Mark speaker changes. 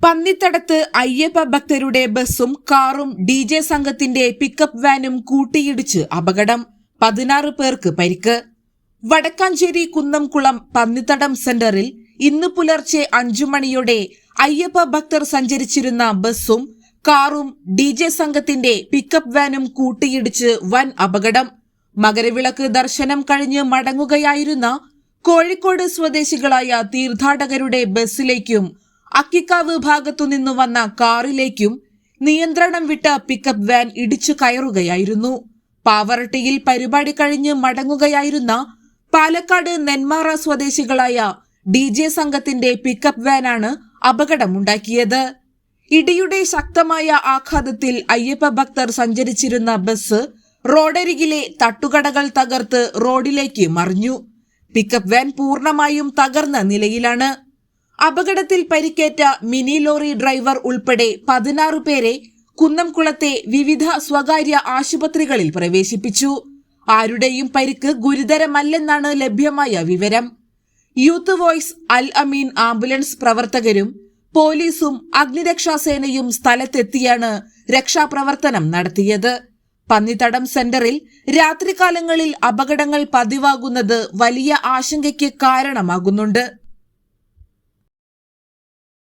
Speaker 1: പന്നിത്തടത്ത് അയ്യപ്പ ഭക്തരുടെ ബസ്സും കാറും DJ സംഘത്തിന്റെ പിക്കപ്പ് വാനും കൂട്ടിയിടിച്ച് അപകടം. 16 പേർക്ക് പരിക്ക്. വടക്കാഞ്ചേരി കുന്നംകുളം പന്നിത്തടം സെന്ററിൽ ഇന്ന് പുലർച്ചെ 5 മണിയോടെ അയ്യപ്പ ഭക്തർ സഞ്ചരിച്ചിരുന്ന ബസ്സും കാറും DJ സംഘത്തിന്റെ പിക്കപ്പ് വാനും കൂട്ടിയിടിച്ച് വൻ അപകടം. മകരവിളക്ക് ദർശനം കഴിഞ്ഞ് മടങ്ങുകയായിരുന്ന കോഴിക്കോട് സ്വദേശികളായ തീർത്ഥാടകരുടെ ബസ്സിലേക്കും അക്കിക്കാവ് ഭാഗത്തുനിന്നു വന്ന കാറിലേക്കും നിയന്ത്രണം വിട്ട പിക്കപ്പ് വാൻ ഇടിച്ചു കയറുകയായിരുന്നു. പാവറട്ടിയിൽ പരിപാടി കഴിഞ്ഞ് മടങ്ങുകയായിരുന്ന പാലക്കാട് നെന്മാറ സ്വദേശികളായ DJ സംഘത്തിന്റെ പിക്കപ്പ് വാനാണ് അപകടമുണ്ടാക്കിയത്. ഇടിയുടെ ശക്തമായ ആഘാതത്തിൽ അയ്യപ്പ ഭക്തർ സഞ്ചരിച്ചിരുന്ന ബസ് റോഡരികിലെ തട്ടുകടകൾ തകർത്ത് റോഡിലേക്ക് മറിഞ്ഞു. പിക്കപ്പ് വാൻ പൂർണ്ണമായും തകർന്ന നിലയിലാണ്. അപകടത്തിൽ പരിക്കേറ്റ മിനി ലോറി ഡ്രൈവർ ഉൾപ്പെടെ 16 പേരെ കുന്നംകുളത്തെ വിവിധ സ്വകാര്യ ആശുപത്രികളിൽ പ്രവേശിപ്പിച്ചു. ആരുടെയും പരിക്ക് ഗുരുതരമല്ലെന്നാണ് ലഭ്യമായ വിവരം. യൂത്ത് വോയ്സ് അൽ അമീൻ ആംബുലൻസ് പ്രവർത്തകരും പോലീസും അഗ്നിരക്ഷാസേനയും സ്ഥലത്തെത്തിയാണ് രക്ഷാപ്രവർത്തനം നടത്തിയത്. പന്നിത്തടം സെന്ററിൽ രാത്രികാലങ്ങളിൽ അപകടങ്ങൾ പതിവാകുന്നത് വലിയ ആശങ്കയ്ക്ക് കാരണമാകുന്നുണ്ട്.